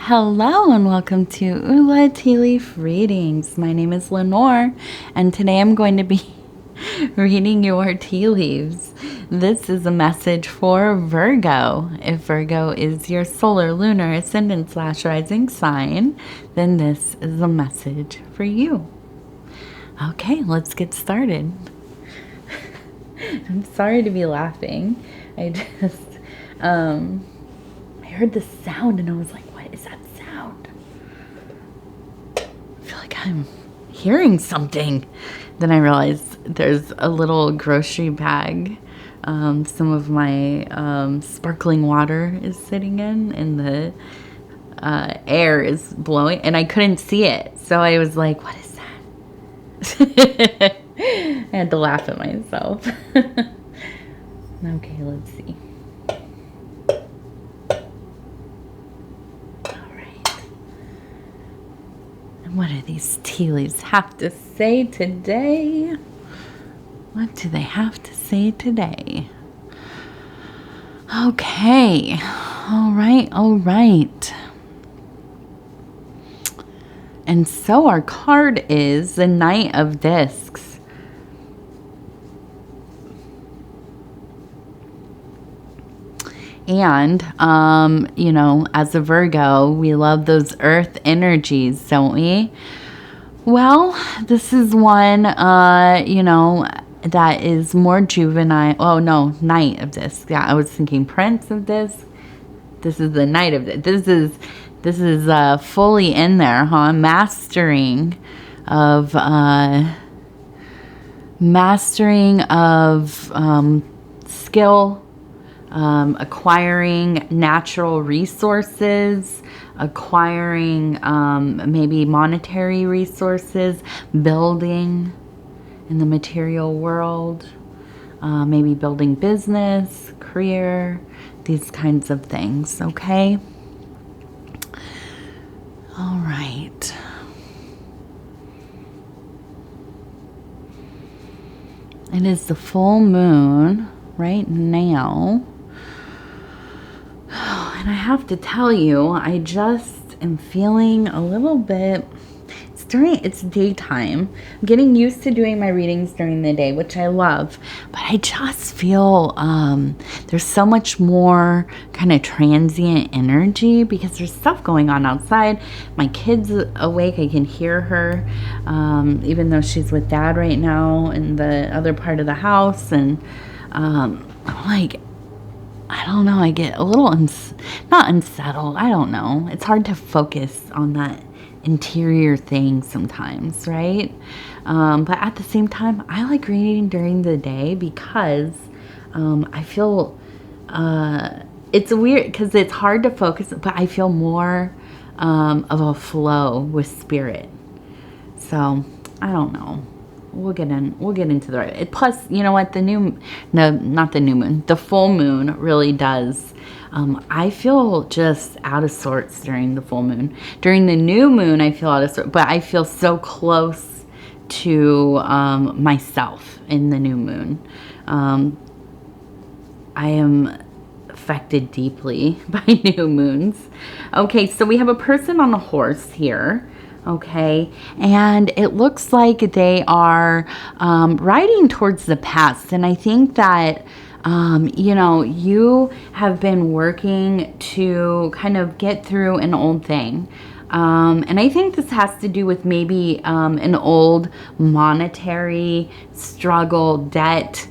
Hello and welcome to Ula Tea Leaf Readings. My name is Lenor and today I'm going to be reading your tea leaves. This is a message for Virgo. If Virgo is your solar, lunar, ascendant / rising sign, then this is a message for you. Okay, let's get started. I'm sorry to be laughing. I heard the sound and I was like, what is that sound? I feel like I'm hearing something. Then I realized there's a little grocery bag. Some of my sparkling water is sitting in, and the air is blowing, and I couldn't see it. So I was like, what is that? I had to laugh at myself. Okay, let's see. What do these tea leaves have to say today? What do they have to say today? Okay. All right. And so our card is the Knight of Discs. And, as a Virgo, we love those earth energies, don't we? Well, this is one, that is more juvenile. Oh, no, Knight of Discs. Yeah, I was thinking Prince of Discs. This is the Knight of Discs. This is fully in there, huh? Mastering of skill. Acquiring natural resources, acquiring maybe monetary resources, building in the material world, maybe building business, career, these kinds of things, okay? All right. It is the full moon right now. And I have to tell you, I just am feeling a little bit, it's daytime. I'm getting used to doing my readings during the day, which I love, but I just feel there's so much more kind of transient energy because there's stuff going on outside. My kid's awake, I can hear her, even though she's with Dad right now in the other part of the house, and I'm like, I don't know, I get a little, not unsettled, I don't know. It's hard to focus on that interior thing sometimes, right? But at the same time, I like reading during the day because I feel, it's weird because it's hard to focus, but I feel more of a flow with spirit. So, I don't know. We'll get into the plus, you know what, the full moon really does. I feel just out of sorts during the full moon. During the new moon, I feel out of sorts, but I feel so close to myself in the new moon. I am affected deeply by new moons. Okay, so we have a person on a horse here. Okay, and it looks like they are riding towards the past, and I think that you have been working to kind of get through an old thing, and I think this has to do with maybe an old monetary struggle, debt.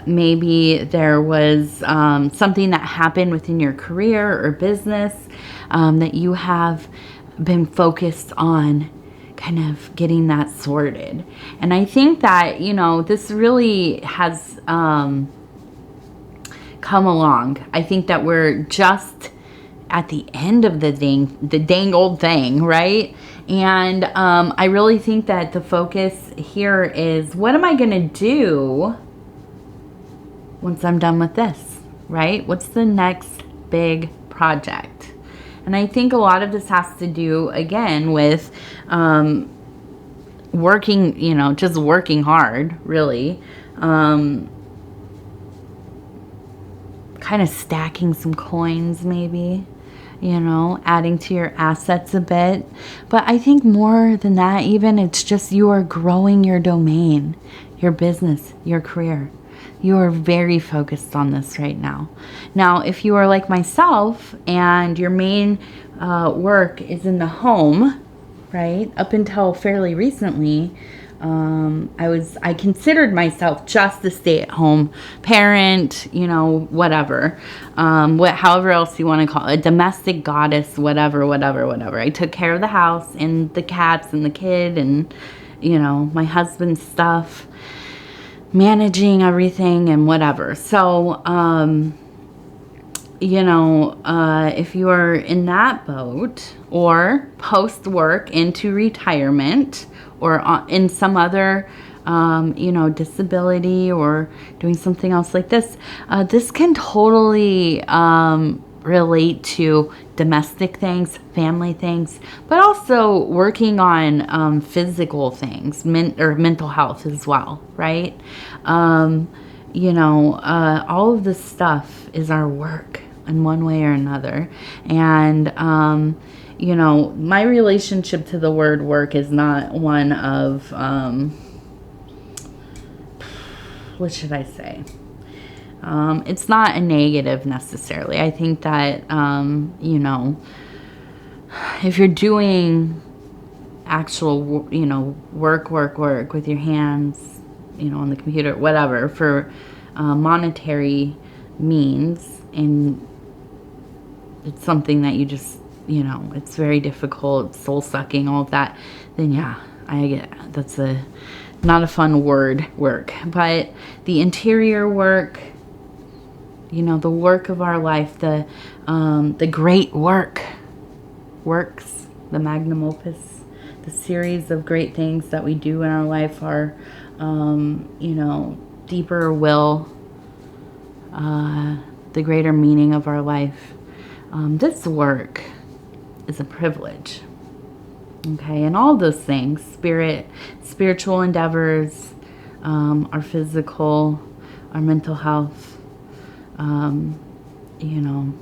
Maybe there was something that happened within your career or business that you have been focused on kind of getting that sorted. And I think that, this really has come along. I think that we're just at the end of the dang old thing, right? And I really think that the focus here is, what am I going to do once I'm done with this, right? What's the next big project? And I think a lot of this has to do, again, with working, just working hard, really. Kind of stacking some coins, maybe. you know, adding to your assets a bit. But I think more than that, even, it's just you are growing your domain, your business, your career. You are very focused on this right now. Now, if you are like myself and your main work is in the home, right? Up until fairly recently, I considered myself just a stay-at-home parent, you know, whatever, however else you want to call it, a domestic goddess, whatever. I took care of the house and the cats and the kid and, you know, my husband's stuff, managing everything and whatever. So, you know, if you are in that boat or post-work into retirement or in some other, you know, disability or doing something else like this, this can totally relate to domestic things, family things, but also working on physical things, or mental health as well, right? You know, all of this stuff is our work in one way or another. And, you know, my relationship to the word work is not one of, what should I say? It's not a negative necessarily. I think that, you know, if you're doing actual, you know, work with your hands, you know, on the computer, whatever, for monetary means, and it's something that you just, you know, it's very difficult, soul-sucking, all of that, then yeah, I get, that's not a fun word, work. But the interior work, you know, the work of our life, the great works, the magnum opus, the series of great things that we do in our life are, you know, deeper will, the greater meaning of our life. This work is a privilege. Okay, and all those things, spiritual endeavors, our physical, our mental health, you know,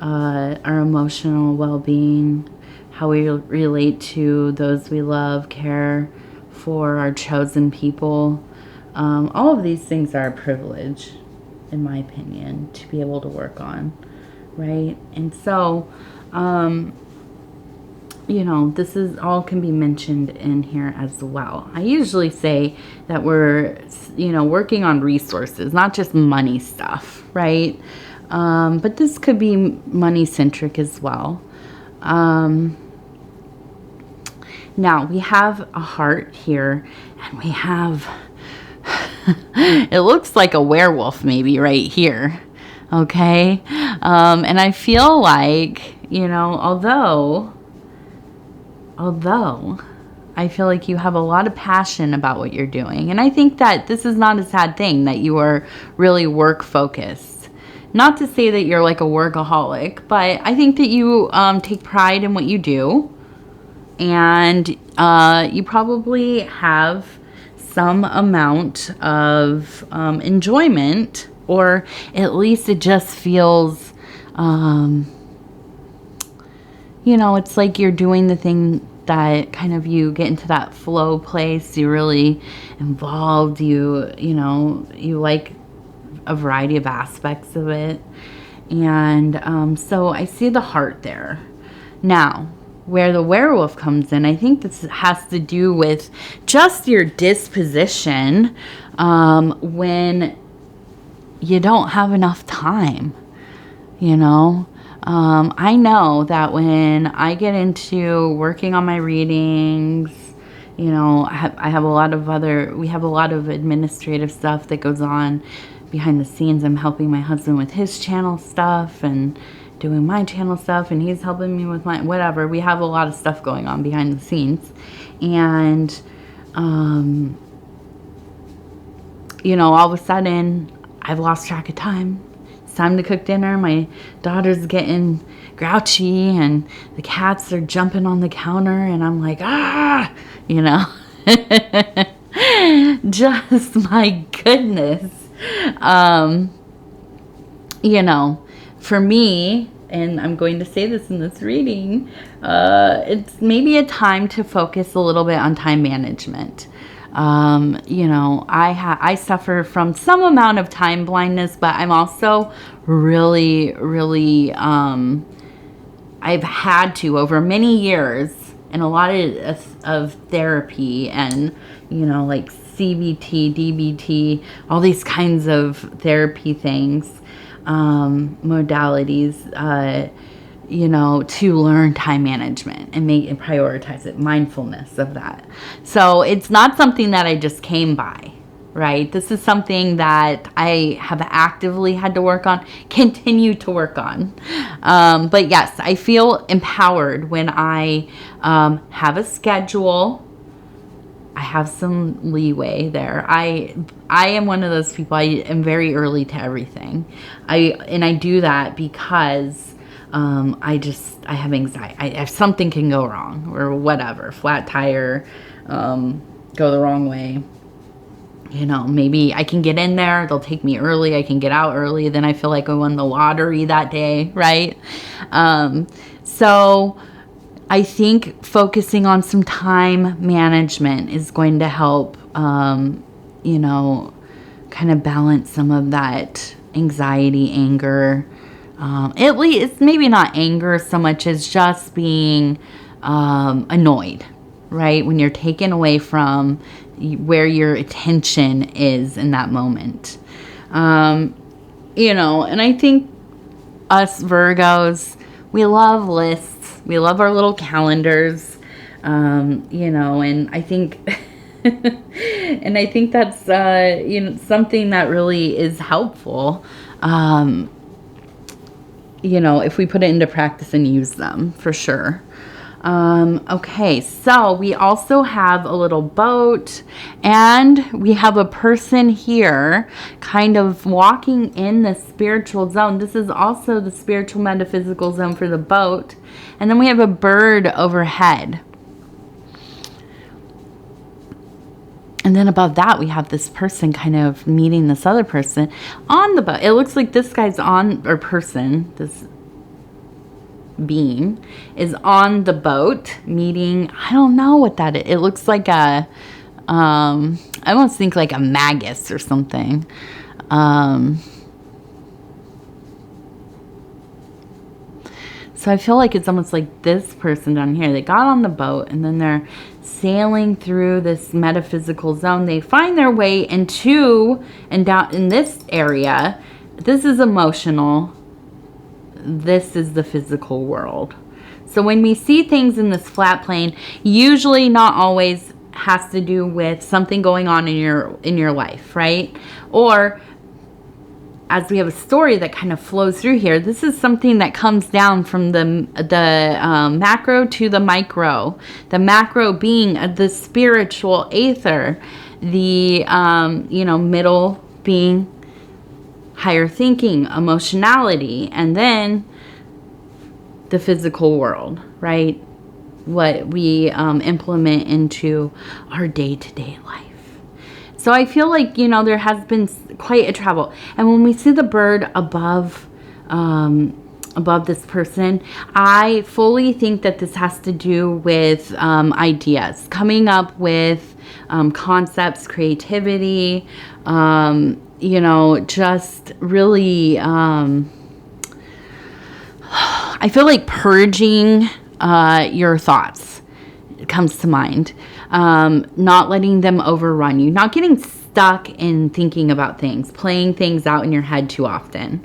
our emotional well-being, how we relate to those we love, care for our chosen people. All of these things are a privilege, in my opinion, to be able to work on, right? And so, you know, this is all can be mentioned in here as well. I usually say that we're, you know, working on resources, not just money stuff, right? But this could be money-centric as well. Now, we have a heart here, and we have, it looks like a werewolf maybe right here, okay? And I feel like, you know, although I feel like you have a lot of passion about what you're doing. And I think that this is not a sad thing, that you are really work focused. Not to say that you're like a workaholic, but I think that you take pride in what you do. And you probably have some amount of enjoyment, or at least it just feels, you know, it's like you're doing the thing that kind of you get into that flow place. You're really involved. You know, you like a variety of aspects of it. And so I see the heart there. Now, where the werewolf comes in, I think this has to do with just your disposition when you don't have enough time, you know. I know that when I get into working on my readings, you know, we have a lot of administrative stuff that goes on behind the scenes. I'm helping my husband with his channel stuff and doing my channel stuff, and he's helping me with my, whatever. We have a lot of stuff going on behind the scenes. And, you know, all of a sudden, I've lost track of time. It's time to cook dinner. My daughter's getting grouchy and the cats are jumping on the counter, and I'm like, you know, just my goodness. You know, for me, and I'm going to say this in this reading, it's maybe a time to focus a little bit on time management. You know, I suffer from some amount of time blindness, but I'm also really, I've had to over many years and a lot of therapy and, you know, like CBT, DBT, all these kinds of therapy things, modalities, you know, to learn time management and prioritize it, mindfulness of that. So it's not something that I just came by, right? This is something that I have actively had to work on, continue to work on. But yes, I feel empowered when I have a schedule. I have some leeway there. I am one of those people. I am very early to everything. I do that because I have anxiety. If something can go wrong or whatever, flat tire, go the wrong way. You know, maybe I can get in there. They'll take me early. I can get out early. Then I feel like I won the lottery that day, right? So I think focusing on some time management is going to help, you know, kind of balance some of that anxiety, anger. At least it's maybe not anger so much as just being annoyed, right? When you're taken away from where your attention is in that moment. You know, and I think us Virgos, we love lists. We love our little calendars, you know, and I think, and I think that's, you know, something that really is helpful, you know, if we put it into practice and use them, for sure. Okay, so we also have a little boat and we have a person here kind of walking in the spiritual zone. This is also the spiritual metaphysical zone for the boat. And then we have a bird overhead. And then above that, we have this person kind of meeting this other person on the boat. It looks like this guy's on, or person, this being is on the boat meeting. I don't know what that is. It looks like a I almost think like a magus or something. So I feel like it's almost like this person down here. They got on the boat and then they're sailing through this metaphysical zone. They find their way into and down in this area. This is emotional. This is the physical world. So when we see things in this flat plane, usually not always has to do with something going on in your life, right? Or as we have a story that kind of flows through here, this is something that comes down from the macro to the micro. The macro being the spiritual aether, the you know, middle being higher thinking, emotionality, and then the physical world, right? What we implement into our day-to-day life. So I feel like, you know, there has been quite a travel. And when we see the bird above this person, I fully think that this has to do with ideas, coming up with concepts, creativity, you know, just really, I feel like purging your thoughts comes to mind. Not letting them overrun you, not getting stuck in thinking about things, playing things out in your head too often,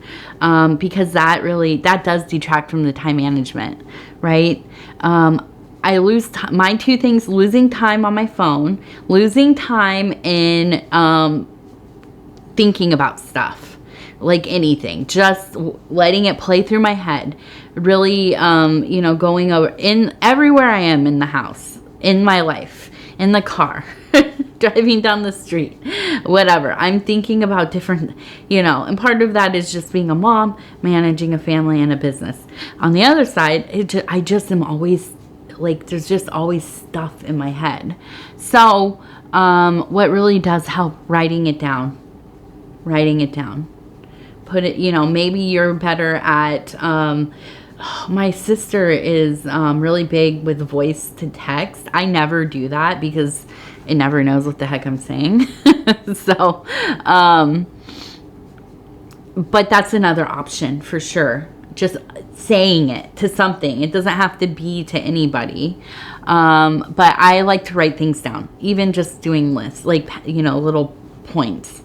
because that does detract from the time management, right? I lose my two things: losing time on my phone, losing time in thinking about stuff, like anything, just letting it play through my head, really, you know, going over in everywhere I am in the house, in my life, in the car, driving down the street, whatever. I'm thinking about different, you know, and part of that is just being a mom, managing a family and a business. On the other side, I just am always like, there's just always stuff in my head. So, what really does help, writing it down. Put it, you know, maybe you're better at My sister is really big with voice to text. I never do that because it never knows what the heck I'm saying. So, but that's another option for sure. Just saying it to something. It doesn't have to be to anybody. But I like to write things down, even just doing lists, like, you know, little points,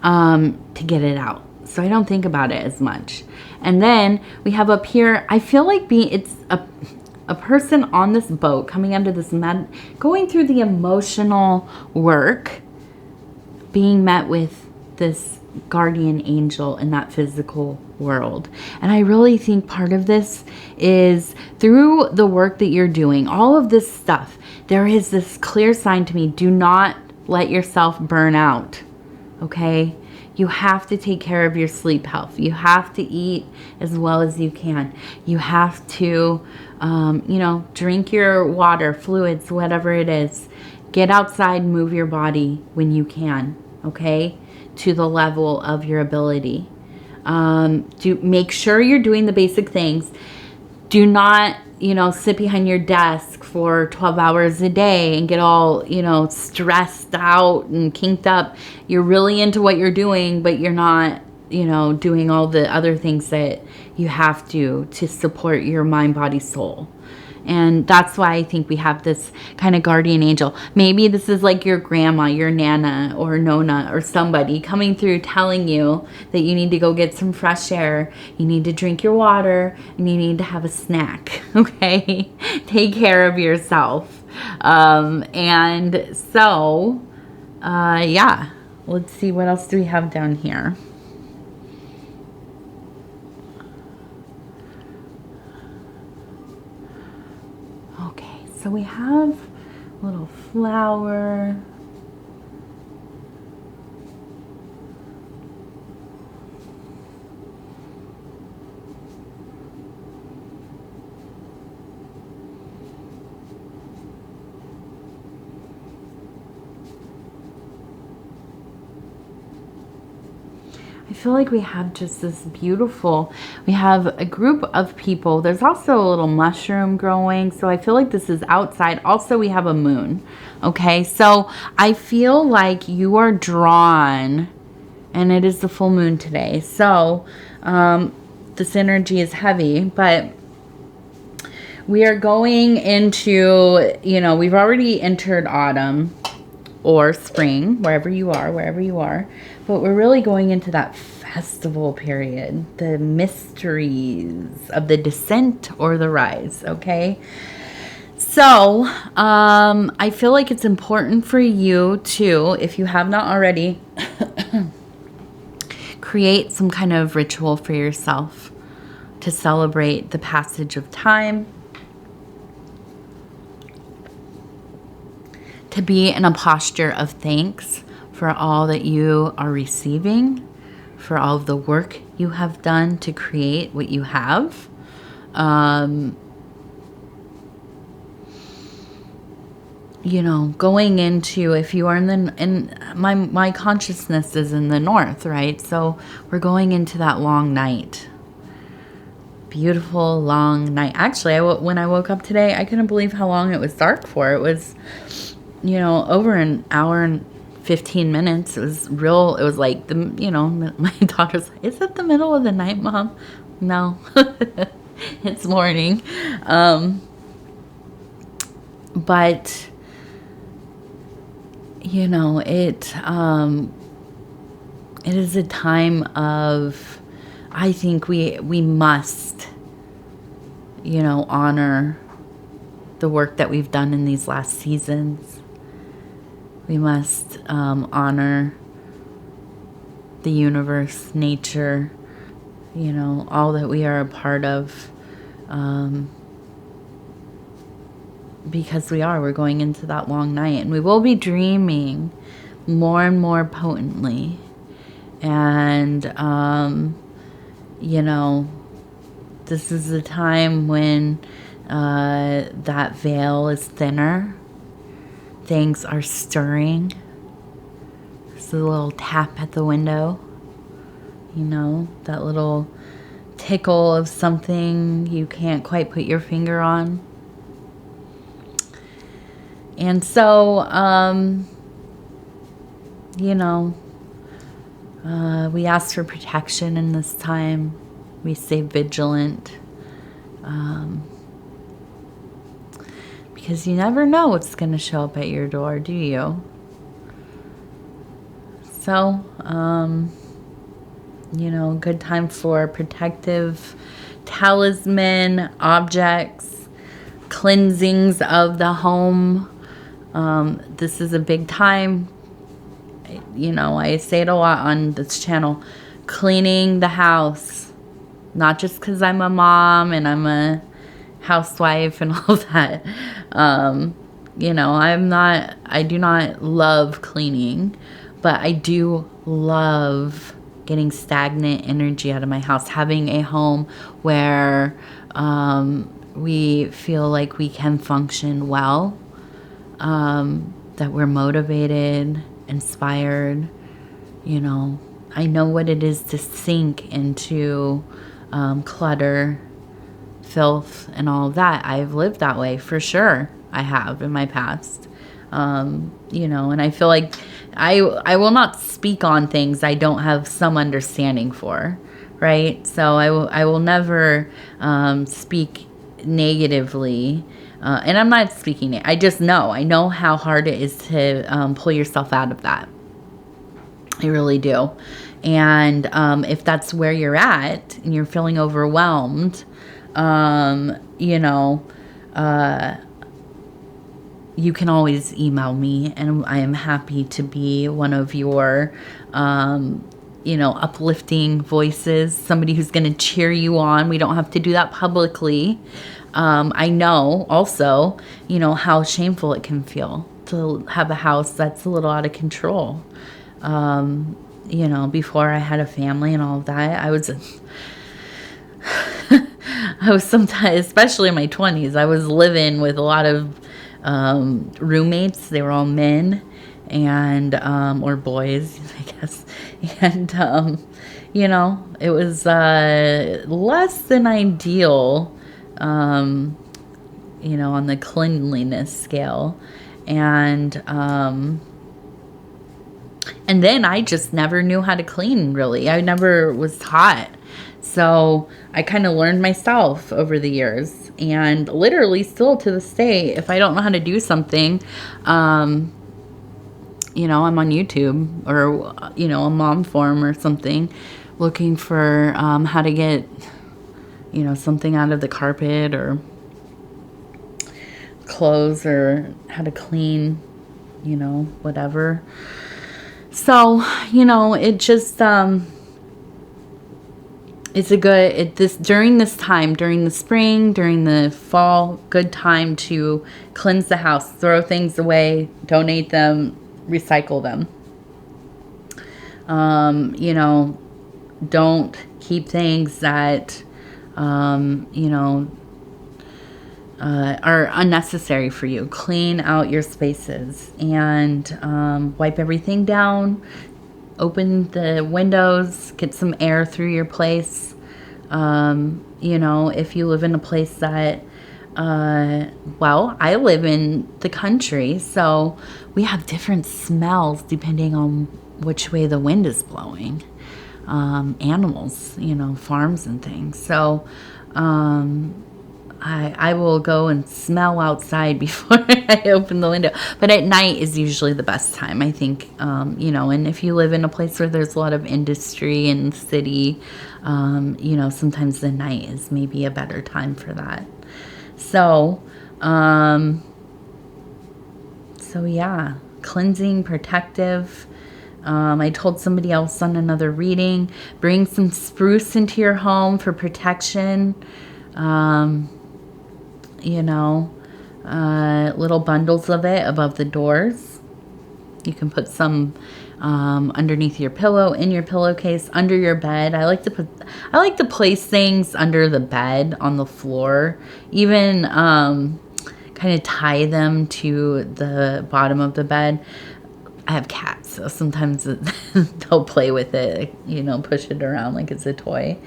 to get it out. So I don't think about it as much. And then we have up here, I feel like it's a person on this boat coming under this going through the emotional work, being met with this guardian angel in that physical world. And I really think part of this is through the work that you're doing, all of this stuff, there is this clear sign to me: do not let yourself burn out. Okay? You have to take care of your sleep health. You have to eat as well as you can. You have to, you know, drink your water, fluids, whatever it is. Get outside, move your body when you can, okay, to the level of your ability. Make sure you're doing the basic things. Do not, you know, sit behind your desk for 12 hours a day and get all, you know, stressed out and kinked up. You're really into what you're doing, but you're not, you know, doing all the other things that you have to support your mind, body, soul. And that's why I think we have this kind of guardian angel. Maybe this is like your grandma, your nana or nona or somebody coming through telling you that you need to go get some fresh air. You need to drink your water and you need to have a snack. Okay? Take care of yourself. And so, yeah. Let's see, what else do we have down here? So we have a little flower. I feel like we have just this beautiful, we have a group of people. There's also a little mushroom growing. So I feel like this is outside. Also, we have a moon. Okay. So I feel like you are drawn, and it is the full moon today. So this energy is heavy, but we are going into, you know, we've already entered autumn or spring, wherever you are. But we're really going into that festival period, the mysteries of the descent or the rise, okay? So, I feel like it's important for you to, if you have not already, create some kind of ritual for yourself to celebrate the passage of time, to be in a posture of thanks for all that you are receiving, for all of the work you have done to create what you have. You know, going into, if you are in my consciousness is in the north, right? So we're going into that long night. Beautiful long night. Actually, when I woke up today, I couldn't believe how long it was dark for. It was, you know, over an hour and 15 minutes. It was real. It was like, you know, my daughter's like, is it the middle of the night, Mom? No, it's morning. But, you know, it is a time of, I think we must, you know, honor the work that we've done in these last seasons. We must honor the universe, nature, you know, all that we are a part of, because we're going into that long night, and we will be dreaming more and more potently. And, you know, this is the time when that veil is thinner. Things are stirring. There's a little tap at the window. You know, that little tickle of something you can't quite put your finger on. And so, you know, we ask for protection in this time. We stay vigilant. Because you never know what's going to show up at your door, do you? So, you know, good time for protective talisman, objects, cleansings of the home. This is a big time. You know, I say it a lot on this channel. Cleaning the house. Not just because I'm a mom and I'm a housewife and all that. You know, I do not love cleaning, but I do love getting stagnant energy out of my house. Having a home where we feel like we can function well, that we're motivated, inspired. You know, I know what it is to sink into clutter, filth, and all of that. I've lived that way for sure. I have in my past. You know, and I feel like I will not speak on things I don't have some understanding for, right? So I will never speak negatively. And I'm not speaking it. I just know. I know how hard it is to pull yourself out of that. I really do. And if that's where you're at and you're feeling overwhelmed, you know, you can always email me, and I am happy to be one of your, you know, uplifting voices, somebody who's going to cheer you on. We don't have to do that publicly. I know also, you know, how shameful it can feel to have a house that's a little out of control. You know, before I had a family and all of that, I was sometimes, especially in my 20s, I was living with a lot of roommates. They were all men and or boys, I guess. And you know, it was less than ideal, you know, on the cleanliness scale. And then I just never knew how to clean, really. I never was taught. So I kind of learned myself over the years. And literally still to this day, if I don't know how to do something, you know, I'm on YouTube or, you know, a mom forum or something looking for how to get, you know, something out of the carpet or clothes or how to clean, you know, whatever. So, you know, it just, it's a good, during this time, during the spring, during the fall, good time to cleanse the house, throw things away, donate them, recycle them. You know, don't keep things that, you know, are unnecessary for you. Clean out your spaces and wipe everything down. Open the windows, get some air through your place. You know, if you live in a place that, well, I live in the country, so we have different smells depending on which way the wind is blowing. Animals, you know, farms and things. So, I will go and smell outside before I open the window. But at night is usually the best time, I think. You know, and if you live in a place where there's a lot of industry in the city, you know, sometimes the night is maybe a better time for that. So, yeah, cleansing, protective. I told somebody else on another reading, bring some spruce into your home for protection. You know, little bundles of it above the doors. You can put some underneath your pillow, in your pillowcase, under your bed. I like to place things under the bed, on the floor, even kind of tie them to the bottom of the bed. I have cats, so sometimes they'll play with it, you know, push it around like it's a toy.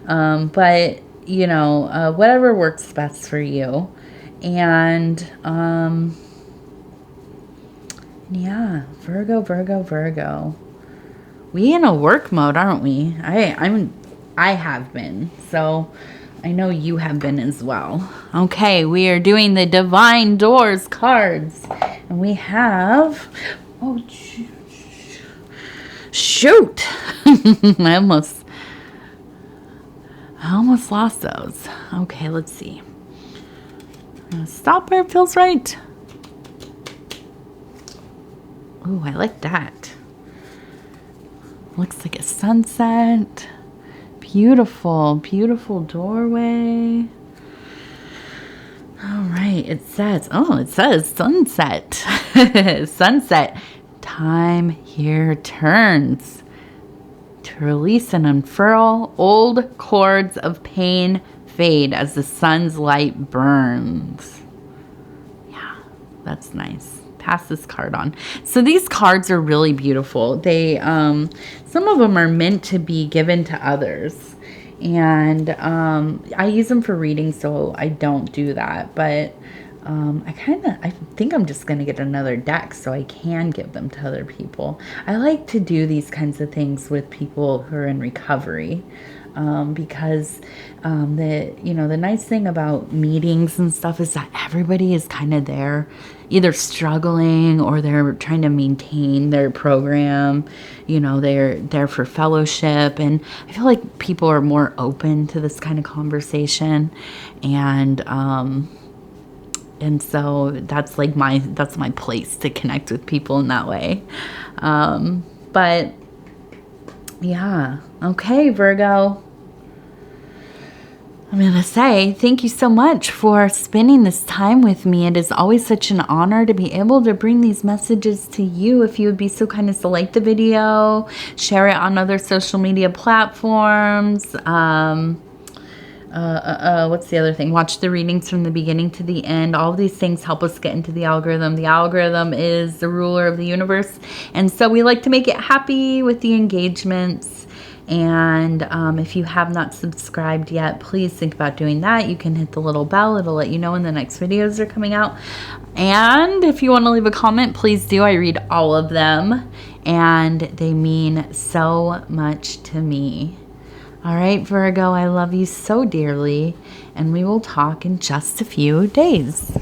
But, you know, whatever works best for you. And, yeah, Virgo, Virgo, Virgo. We in a work mode, aren't we? I have been. So I know you have been as well. Okay, we are doing the Divine Doors cards. And we have... Oh, shoot! I almost lost those. Okay, let's see. I'm gonna stop where it feels right. Ooh, I like that. Looks like a sunset. Beautiful, beautiful doorway. All right, it says sunset. Sunset. Time here turns to release and unfurl. Old cords of pain fade as the sun's light burns. Yeah, that's nice. Pass this card on. So these cards are really beautiful. They, some of them are meant to be given to others. And I use them for reading, so I don't do that. But I think I'm just going to get another deck so I can give them to other people. I like to do these kinds of things with people who are in recovery. Because the nice thing about meetings and stuff is that everybody is kind of there, either struggling or they're trying to maintain their program. You know, they're there for fellowship, and I feel like people are more open to this kind of conversation, and so that's like my place to connect with people in that way. But yeah. Okay, Virgo. I'm going to say thank you so much for spending this time with me. It is always such an honor to be able to bring these messages to you. If you would be so kind as to like the video, share it on other social media platforms. What's the other thing? Watch the readings from the beginning to the end. All of these things help us get into the algorithm. The algorithm is the ruler of the universe. And so we like to make it happy with the engagements. And if you have not subscribed yet, please think about doing that. You can hit the little bell. It'll let you know when the next videos are coming out. And if you want to leave a comment, please do. I read all of them. And they mean so much to me. All right, Virgo, I love you so dearly, and we will talk in just a few days.